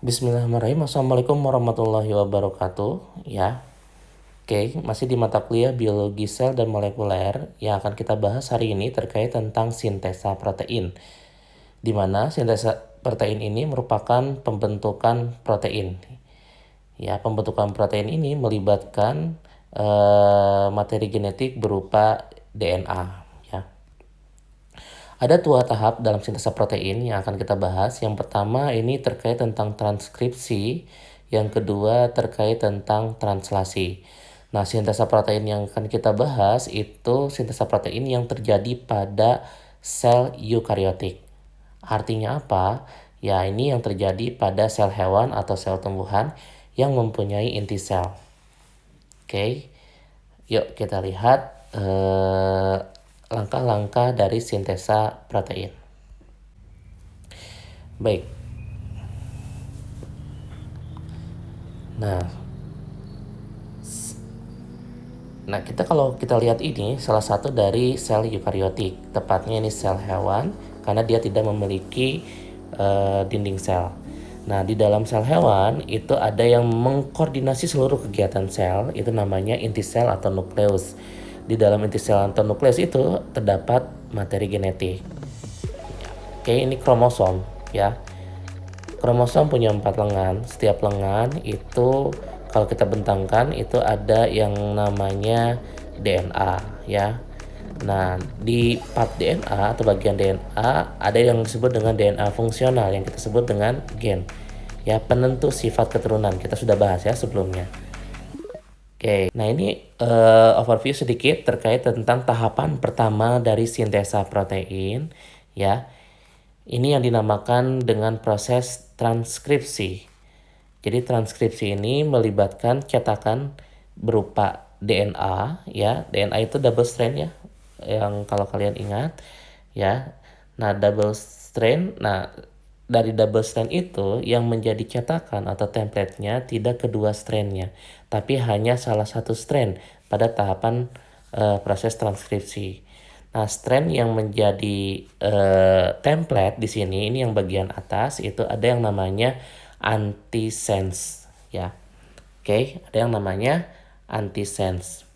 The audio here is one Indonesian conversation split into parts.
Bismillahirrahmanirrahim. Assalamualaikum warahmatullahi wabarakatuh. Ya, oke, masih di mata kuliah biologi sel dan molekuler yang akan kita bahas hari ini terkait tentang sintesa protein. Di mana sintesa protein ini merupakan pembentukan protein. Ya, pembentukan protein ini melibatkan materi genetik berupa DNA. Ya. Ada dua tahap dalam sintesa protein yang akan kita bahas. Yang pertama ini terkait tentang transkripsi, yang kedua terkait tentang translasi. Nah, sintesa protein yang akan kita bahas itu sintesa protein yang terjadi pada sel eukariotik. Artinya apa? Ya, ini yang terjadi pada sel hewan atau sel tumbuhan yang mempunyai inti sel. Oke, yuk kita lihat langkah-langkah dari sintesa protein. Baik. Nah, kalau kita lihat ini salah satu dari sel eukariotik, tepatnya ini sel hewan karena dia tidak memiliki dinding sel. Nah, di dalam sel hewan itu ada yang mengkoordinasi seluruh kegiatan sel, itu namanya inti sel atau nukleus. Di dalam inti sel atau nukleus itu terdapat materi genetik. Oke, ini kromosom ya. Kromosom punya 4 lengan. Setiap lengan itu kalau kita bentangkan itu ada yang namanya DNA ya. Nah, di part DNA atau bagian DNA ada yang disebut dengan DNA fungsional yang kita sebut dengan gen. Ya, penentu sifat keturunan. Kita sudah bahas ya sebelumnya. Oke, nah ini overview sedikit terkait tentang tahapan pertama dari sintesa protein ya. Ini yang dinamakan dengan proses transkripsi. Jadi transkripsi ini melibatkan cetakan berupa DNA ya. DNA itu double strand ya. Yang kalau kalian ingat ya. Nah, double strand. Nah, dari double strand itu yang menjadi cetakan atau template-nya tidak kedua strand-nya, tapi hanya salah satu strand pada tahapan proses transkripsi. Nah, strand yang menjadi template di sini ini yang bagian atas itu ada yang namanya antisense ya. Oke, ada yang namanya antisense.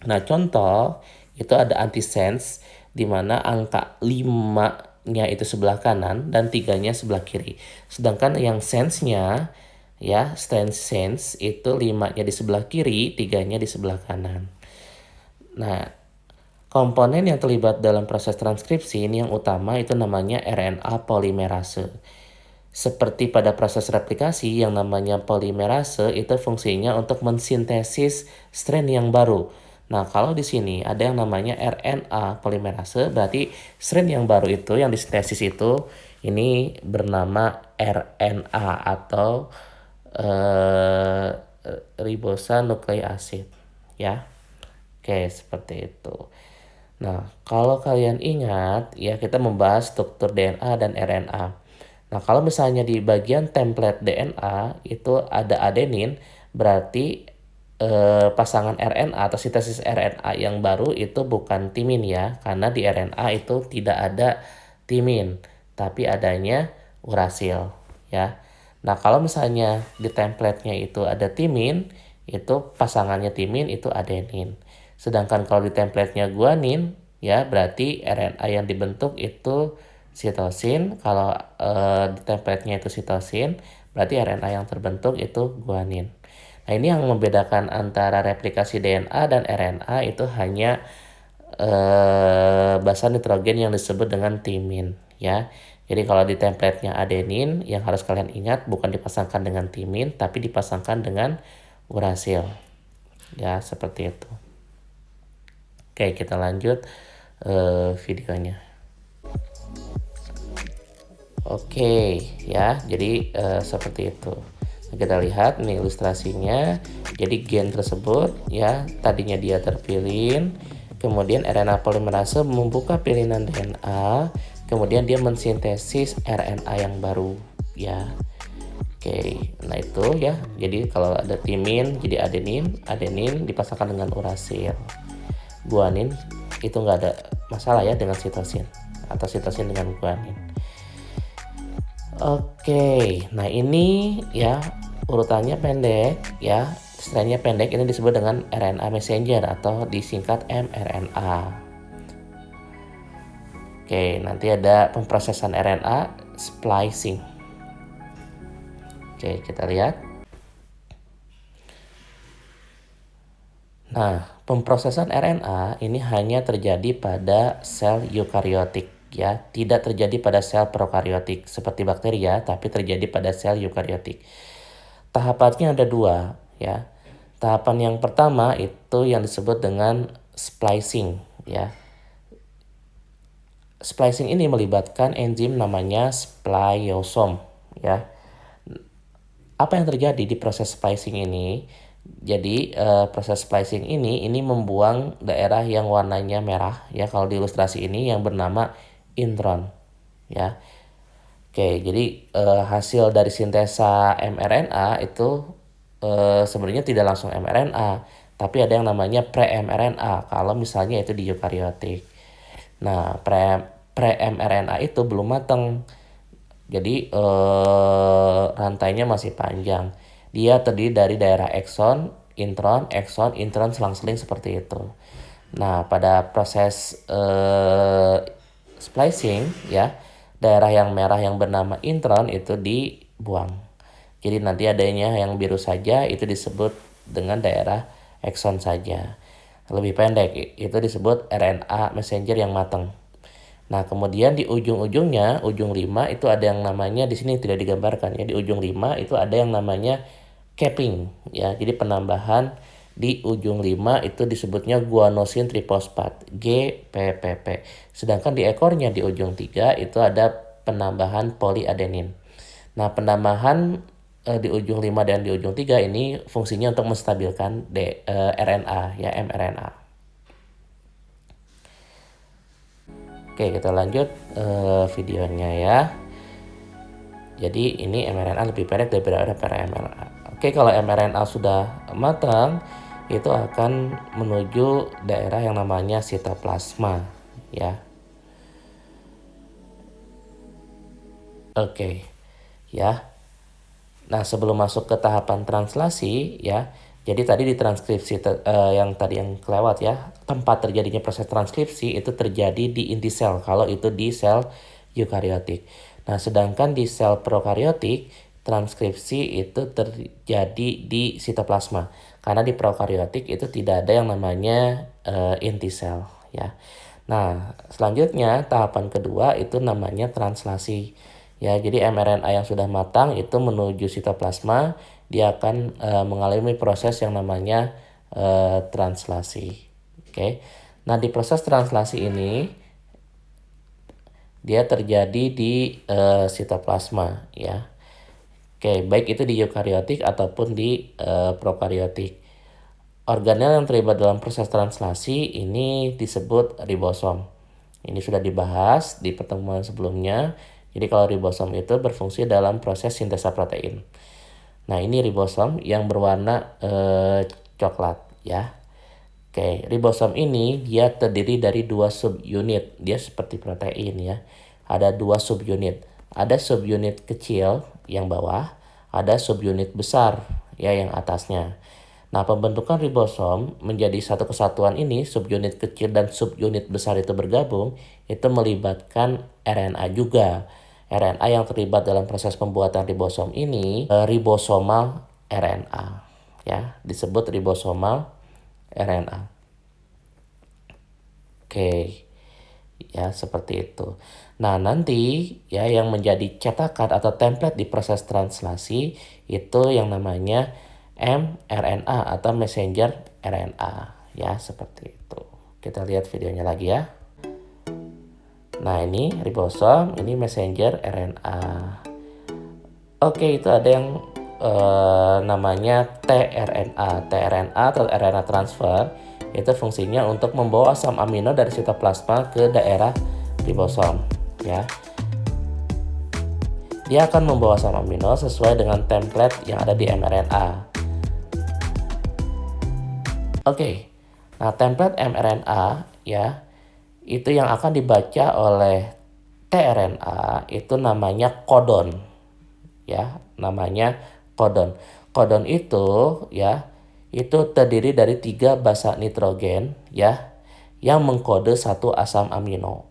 Nah, contoh itu ada antisense di mana angka 5-nya itu sebelah kanan dan 3-nya sebelah kiri. Sedangkan yang sense-nya ya, strand sense itu 5-nya di sebelah kiri, 3-nya di sebelah kanan. Nah, komponen yang terlibat dalam proses transkripsi ini yang utama itu namanya RNA polimerase. Seperti pada proses replikasi yang namanya polimerase itu fungsinya untuk mensintesis strand yang baru. Nah, kalau di sini ada yang namanya RNA polimerase, berarti strand yang baru itu yang disintesis itu ini bernama RNA atau ribonucleic acid ya. Oke, seperti itu. Nah, kalau kalian ingat, ya kita membahas struktur DNA dan RNA. Nah, kalau misalnya di bagian template DNA itu ada adenin, berarti pasangan RNA atau sintesis RNA yang baru itu bukan timin ya, karena di RNA itu tidak ada timin, tapi adanya urasil ya. Nah, kalau misalnya di template-nya itu ada timin, itu pasangannya timin itu adenin. Sedangkan kalau di template-nya guanin, ya berarti RNA yang dibentuk itu sitosin. Kalau di template-nya itu sitosin, berarti RNA yang terbentuk itu guanin. Nah, ini yang membedakan antara replikasi DNA dan RNA itu hanya basa nitrogen yang disebut dengan timin, ya. Jadi kalau di template-nya adenin, yang harus kalian ingat bukan dipasangkan dengan timin, tapi dipasangkan dengan urasil. Ya, seperti itu. Oke, kita lanjut videonya. Oke, ya. Jadi seperti itu. Kita lihat nih ilustrasinya. Jadi gen tersebut ya tadinya dia terpilih, kemudian RNA polimerase membuka pilihan DNA, kemudian dia mensintesis RNA yang baru ya. Oke, nah itu ya. Jadi kalau ada timin jadi adenin, adenin dipasangkan dengan urasil. Guanin itu nggak ada masalah ya dengan sitosin atau sitosin dengan guanin. Oke, nah ini ya urutannya pendek ya, strandnya pendek, ini disebut dengan RNA messenger atau disingkat mRNA. Oke, nanti ada pemrosesan RNA splicing. Oke, kita lihat. Nah, pemrosesan RNA ini hanya terjadi pada sel eukariotik ya, tidak terjadi pada sel prokariotik seperti bakteri ya, tapi terjadi pada sel eukariotik. Tahapannya ada dua ya. Tahapan yang pertama itu yang disebut dengan splicing ya. Splicing ini melibatkan enzim namanya spliosome ya. Apa yang terjadi di proses splicing ini? Jadi proses splicing ini membuang daerah yang warnanya merah ya, kalau di ilustrasi ini yang bernama intron ya. Oke, jadi hasil dari sintesa mRNA itu sebenarnya tidak langsung mRNA, tapi ada yang namanya pre-mRNA kalau misalnya itu di eukariotik. Nah, pre-mRNA itu belum matang. Jadi rantainya masih panjang. Dia terdiri dari daerah ekson, intron, selang-seling seperti itu. Nah, pada proses splicing ya, daerah yang merah yang bernama intron itu dibuang. Jadi nanti adanya yang biru saja itu disebut dengan daerah ekson saja. Lebih pendek itu disebut RNA messenger yang matang. Nah, kemudian di ujung-ujungnya, ujung 5 itu ada yang namanya, di sini tidak digambarkan ya, di ujung 5 itu ada yang namanya capping ya. Jadi penambahan di ujung 5 itu disebutnya guanosin trifosfat, GPPP. Sedangkan di ekornya di ujung 3 itu ada penambahan poliadenin. Nah, penambahan di ujung 5 dan di ujung 3 ini fungsinya untuk menstabilkan RNA ya, mRNA. Oke, kita lanjut videonya ya. Jadi ini mRNA lebih pendek daripada mRNA. Oke, kalau mRNA sudah matang, itu akan menuju daerah yang namanya sitoplasma ya. Oke, ya. Nah, sebelum masuk ke tahapan translasi ya, jadi tadi di transkripsi yang tadi yang kelewat ya, tempat terjadinya proses transkripsi itu terjadi di inti sel kalau itu di sel eukariotik. Nah, sedangkan di sel prokariotik transkripsi itu terjadi di sitoplasma. Karena di prokariotik itu tidak ada yang namanya inti sel ya. Nah, selanjutnya tahapan kedua itu namanya translasi. Ya, jadi mRNA yang sudah matang itu menuju sitoplasma, dia akan mengalami proses yang namanya translasi. Oke. Nah, di proses translasi ini dia terjadi di sitoplasma ya. Oke, baik itu di eukariotik ataupun di prokariotik. Organel yang terlibat dalam proses translasi ini disebut ribosom. Ini sudah dibahas di pertemuan sebelumnya. Jadi kalau ribosom itu berfungsi dalam proses sintesa protein. Nah, ini ribosom yang berwarna coklat ya. Oke, ribosom ini dia terdiri dari dua subunit. Dia seperti protein ya. Ada dua subunit. Ada subunit kecil yang bawah, ada subunit besar ya yang atasnya. Nah, pembentukan ribosom menjadi satu kesatuan ini, subunit kecil dan subunit besar itu bergabung, itu melibatkan RNA juga. RNA yang terlibat dalam proses pembuatan ribosom ini ribosomal RNA ya, disebut ribosomal RNA. Oke. Ya, seperti itu. Nah, nanti ya yang menjadi cetakan atau template di proses translasi itu yang namanya mRNA atau messenger RNA ya, seperti itu. Kita lihat videonya lagi ya. Nah, ini ribosom, ini messenger RNA. Oke, itu ada yang namanya tRNA. tRNA atau RNA transfer itu fungsinya untuk membawa asam amino dari sitoplasma ke daerah ribosom ya. Dia akan membawa asam amino sesuai dengan template yang ada di mRNA. Oke. Nah, template mRNA ya itu yang akan dibaca oleh tRNA itu namanya kodon, ya, namanya kodon. Kodon itu, ya, itu terdiri dari 3 basa nitrogen, ya, yang mengkode satu asam amino.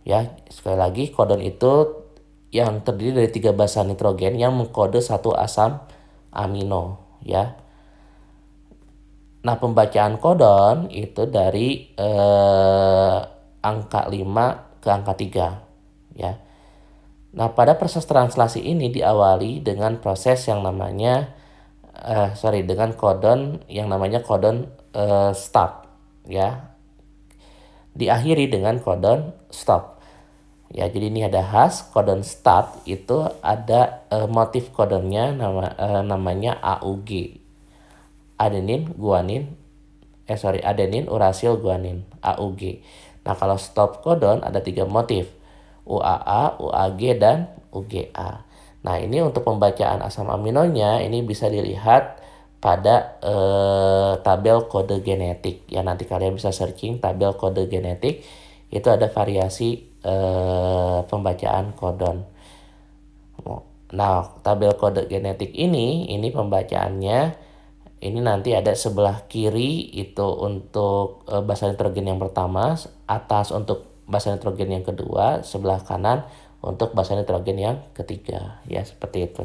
Ya, sekali lagi kodon itu yang terdiri dari 3 basa nitrogen yang mengkode satu asam amino, ya. Nah, pembacaan kodon itu dari angka 5 ke angka 3, ya. Nah, pada proses translasi ini diawali dengan proses yang namanya dengan kodon yang namanya kodon start, ya. Diakhiri dengan kodon stop. Ya, jadi ini ada hash kodon start, itu ada motif kodonnya namanya AUG. Adenin urasil guanin, AUG. Nah, kalau stop kodon ada 3 motif, UAA, UAG, dan UGA. Nah, ini untuk pembacaan asam aminonya ini bisa dilihat pada tabel kode genetik. Ya, nanti kalian bisa searching tabel kode genetik, itu ada variasi pembacaan kodon. Nah, tabel kode genetik ini pembacaannya ini nanti ada sebelah kiri itu untuk basa nitrogen yang pertama, atas untuk basa nitrogen yang kedua, sebelah kanan untuk basa nitrogen yang ketiga, ya, seperti itu.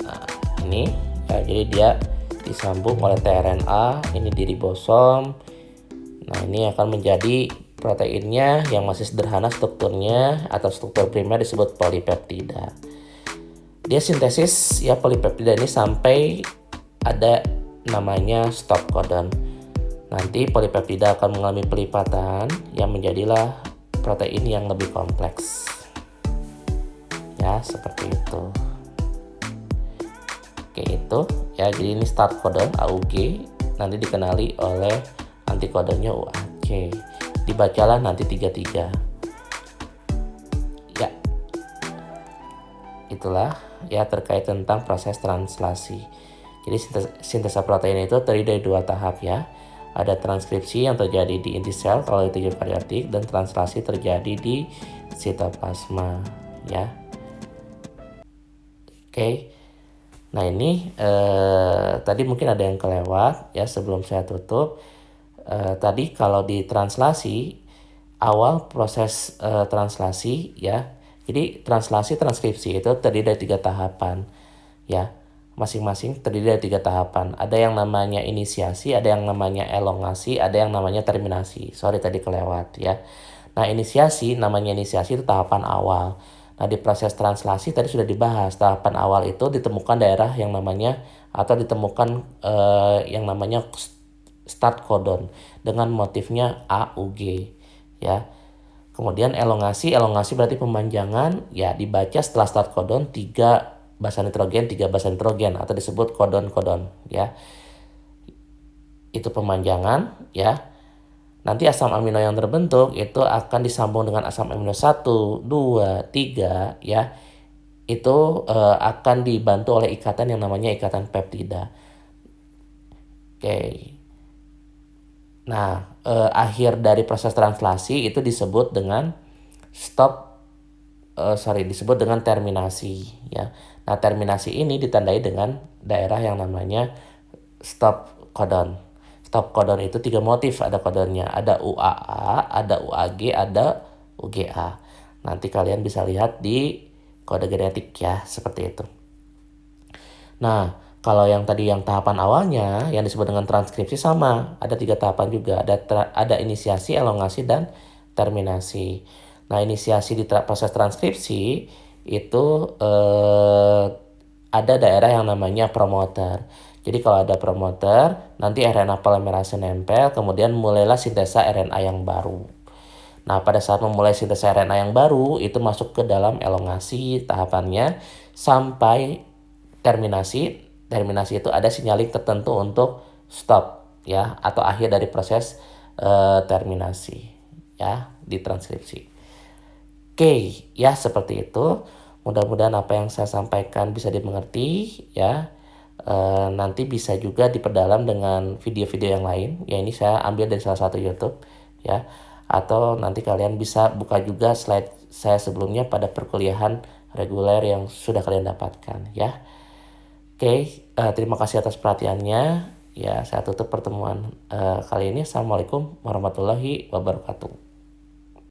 Nah, ini ya, jadi dia disambung oleh tRNA, ini di ribosom. Nah, ini akan menjadi proteinnya yang masih sederhana strukturnya, atau struktur primer disebut polipeptida. Dia sintesis, ya, polipeptida ini sampai ada namanya stop codon. Nanti polipeptida akan mengalami pelipatan yang menjadilah protein yang lebih kompleks. Ya, seperti itu. Oke, itu ya, jadi ini start codon AUG, nanti dikenali oleh antikodonnya UAG. Dibacalah nanti 33. Ya. Itulah ya terkait tentang proses translasi. Jadi sintesa protein itu terdiri dari 2 tahap, ya. Ada transkripsi yang terjadi di inti sel kalau itu eukariotik, dan translasi terjadi di sitoplasma, ya. Oke. Nah, ini tadi mungkin ada yang kelewat, ya, sebelum saya tutup. Tadi kalau di translasi, awal proses translasi, ya. Jadi transkripsi itu terdiri dari 3 tahapan, ya. Masing-masing terdiri dari 3 tahapan. Ada yang namanya inisiasi, ada yang namanya elongasi, ada yang namanya terminasi. Sorry tadi kelewat, ya. Nah, namanya inisiasi itu tahapan awal. Nah, di proses translasi tadi sudah dibahas. Tahapan awal itu ditemukan daerah yang namanya, atau ditemukan yang namanya start codon dengan motifnya AUG, ya. Kemudian elongasi berarti pemanjangan, ya, dibaca setelah start codon 3 basa nitrogen atau disebut kodon-kodon, ya. Itu pemanjangan, ya. Nanti asam amino yang terbentuk itu akan disambung dengan asam amino 1, 2, 3, ya. Itu akan dibantu oleh ikatan yang namanya ikatan peptida. Oke. Nah, akhir dari proses translasi itu disebut dengan disebut dengan terminasi, ya. Nah, terminasi ini ditandai dengan daerah yang namanya stop codon. Stop codon itu 3 motif ada kodonnya. Ada UAA, ada UAG, ada UGA. Nanti kalian bisa lihat di kode genetik, ya, seperti itu. Nah, kalau yang tadi yang tahapan awalnya yang disebut dengan transkripsi sama, ada 3 tahapan juga. Ada inisiasi, elongasi, dan terminasi. Nah, inisiasi di proses transkripsi itu ada daerah yang namanya promoter. Jadi kalau ada promoter, nanti RNA polimerase nempel, kemudian mulailah sintesa RNA yang baru. Nah, pada saat memulai sintesa RNA yang baru, itu masuk ke dalam elongasi tahapannya sampai terminasi. Terminasi itu ada sinyaling tertentu untuk stop, ya, atau akhir dari proses terminasi, ya, di transkripsi. Oke, ya, seperti itu. Mudah-mudahan apa yang saya sampaikan bisa dimengerti, ya. Nanti bisa juga diperdalam dengan video-video yang lain. Ya, ini saya ambil dari salah satu YouTube, ya. atau nanti kalian bisa buka juga slide saya sebelumnya pada perkuliahan reguler yang sudah kalian dapatkan ya. Oke, terima kasih atas perhatiannya. Ya, saya tutup pertemuan kali ini. Assalamualaikum warahmatullahi wabarakatuh.